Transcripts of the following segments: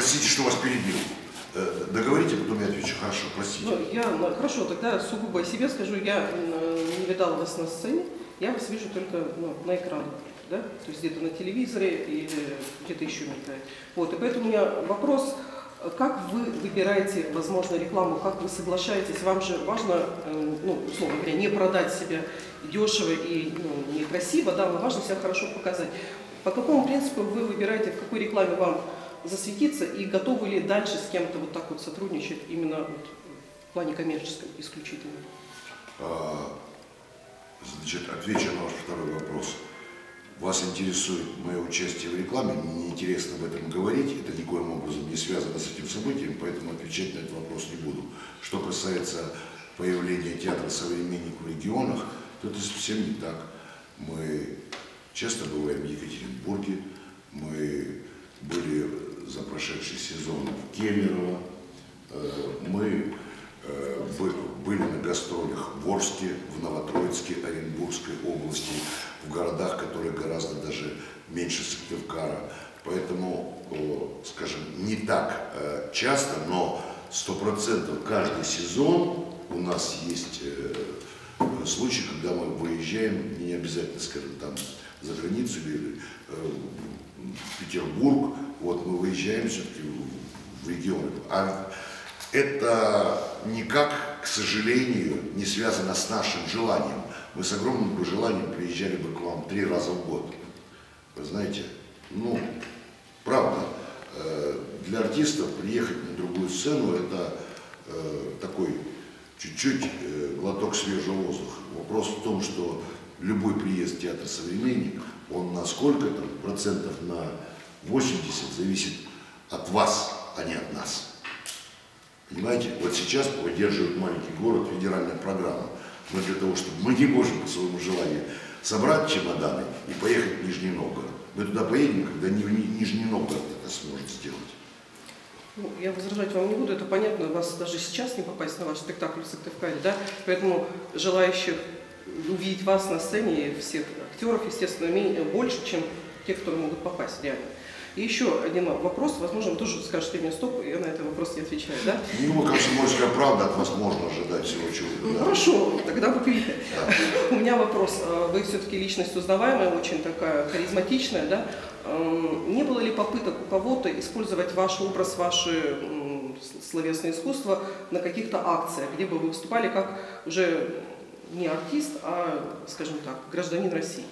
Простите, что вас перебил. Договорите, потом я отвечу. Хорошо, простите. Хорошо, тогда сугубо о себе скажу. Я не видала вас на сцене, я вас вижу только на экранах, да? То есть где-то на телевизоре или где-то еще мелькает. Вот, и поэтому у меня вопрос, как вы выбираете, возможно, рекламу, как вы соглашаетесь? Вам же важно, условно говоря, не продать себя дешево и некрасиво, да, но важно себя хорошо показать. По какому принципу вы выбираете, в какой рекламе вам засветиться, и готовы ли дальше с кем-то вот так вот сотрудничать именно вот в плане коммерческом исключительно? Значит, отвечу на ваш второй вопрос. Вас интересует мое участие в рекламе, мне неинтересно об этом говорить, это никоим образом не связано с этим событием, поэтому отвечать на этот вопрос не буду. Что касается появления театра «Современник» в регионах, то это совсем не так. Мы часто бываем в Екатеринбурге, мы были за прошедший сезон в Кемерово, мы были на гастролях в Орске, в Новотроицке, Оренбургской области, в городах, которые гораздо даже меньше Сыктывкара. Поэтому, скажем, не так часто, но 100% каждый сезон у нас есть случаи, когда мы выезжаем, не обязательно, скажем, там за границу или в Петербург, вот мы выезжаем все-таки в регионы. А это никак, к сожалению, не связано с нашим желанием. Мы с огромным желанием приезжали бы к вам 3 раза в год. Вы знаете, правда, для артистов приехать на другую сцену это такой чуть-чуть глоток свежего воздуха. Вопрос в том, что любой приезд в театр «Современник», он на сколько-то процентов, на 80 зависит от вас, а не от нас. Понимаете, вот сейчас поддерживает маленький город федеральная программа. Но для того, чтобы мы не можем по своему желанию собрать чемоданы и поехать в Нижний Новгород. Мы туда поедем, когда Нижний Новгород это сможет сделать. Я возражать вам не буду, это понятно, вас даже сейчас не попасть на ваш спектакль в Сыктывкаре, да? Поэтому желающих увидеть вас на сцене, всех актеров, естественно, больше, чем те, которые могут попасть реально. И еще один вопрос, возможно, вы тоже скажете мне стоп, я на этот вопрос не отвечаю, да? «Комсомольская правда», от вас можно ожидать всего чего-то. Хорошо, тогда вы пилите. Да. У меня вопрос, вы все-таки личность узнаваемая, очень такая харизматичная, да? Не было ли попыток у кого-то использовать ваш образ, ваше словесное искусство на каких-то акциях, где бы вы выступали как уже не артист, а, скажем так, гражданин России?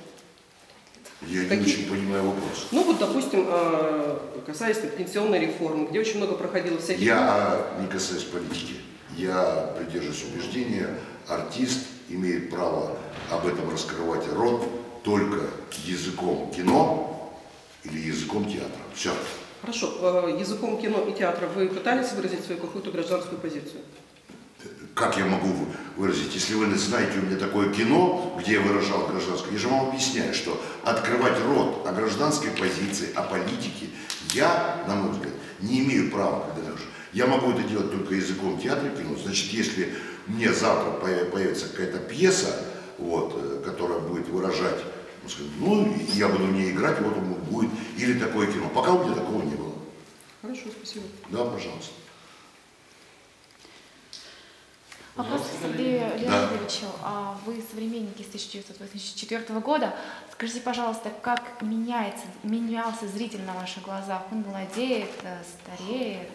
Я не очень понимаю вопрос. Допустим, касаясь пенсионной реформы, где очень много проходило всяких... Я не касаюсь политики. Я придерживаюсь убеждения, артист имеет право об этом раскрывать рот только языком кино или языком театра. Все. Хорошо. Языком кино и театра вы пытались выразить свою какую-то гражданскую позицию? Как я могу выразить, если вы знаете у меня такое кино, где я выражал гражданское, я же вам объясняю, что открывать рот о гражданской позиции, о политике, я, на мой взгляд, не имею права, я могу это делать только языком театра и кино. Значит, если мне завтра появится какая-то пьеса, которая будет выражать, я буду в ней играть, вот он будет, или такое кино. Пока у меня такого не было. Хорошо, спасибо. Да, пожалуйста. Вопрос к Сергею Леонидовичу. Вы современники с 1984 года. Скажите, пожалуйста, как менялся зритель на ваших глазах? Он молодеет, стареет,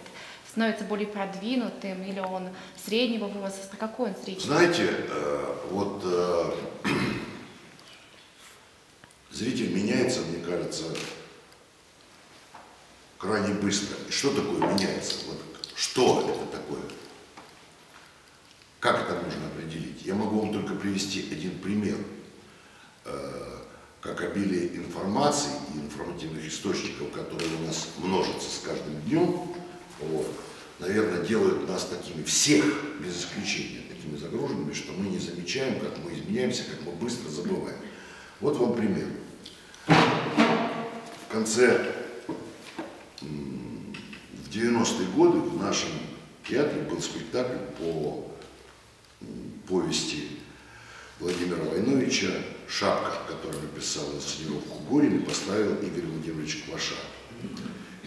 становится более продвинутым, или он среднего возраста? Какой он зритель? Знаете, зритель меняется, мне кажется, крайне быстро. И что такое меняется? Что это такое? Как это можно определить? Я могу вам только привести один пример. Как обилие информации и информативных источников, которые у нас множатся с каждым днем, наверное, делают нас такими, всех без исключения, такими загруженными, что мы не замечаем, как мы изменяемся, как мы быстро забываем. Вот вам пример. В конце, в 90-е годы в нашем театре был спектакль по повести Владимира Войновича «Шапка», который написал инсценировку Горин и поставил Игорь Владимирович Кваша.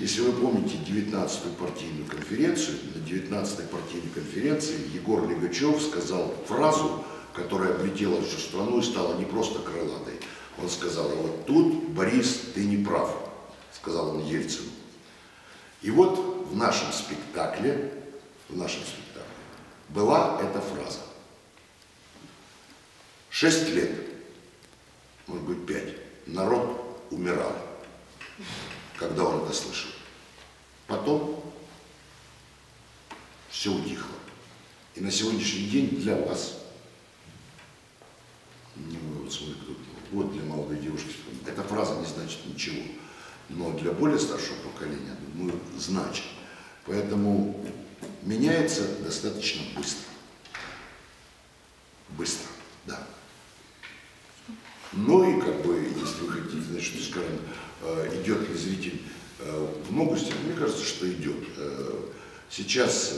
Если вы помните 19-ю партийную конференцию, на 19-й партийной конференции Егор Легачев сказал фразу, которая облетела всю страну и стала не просто крылатой. Он сказал: а вот тут, Борис, ты не прав, сказал он Ельцину. И вот в нашем спектакле была эта фраза. 6 лет, может быть 5, народ умирал, когда он это слышал. Потом все утихло. И на сегодняшний день для вас, вот для молодой девушки, эта фраза не значит ничего. Но для более старшего поколения, думаю, значит. Поэтому меняется достаточно быстро. Быстро, да. Ну и как бы, если вы хотите, значит, скажем, идет ли зритель в ногу с тем, мне кажется, что идет. Сейчас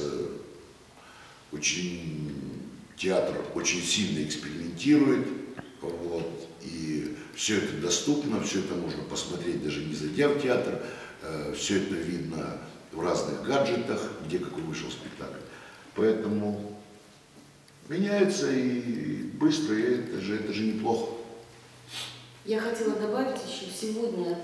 театр очень сильно экспериментирует, вот, и все это доступно, все это можно посмотреть, даже не зайдя в театр, все это видно в разных гаджетах, где какой вышел спектакль. Поэтому меняется и быстро, и это же неплохо. Я хотела добавить еще сегодня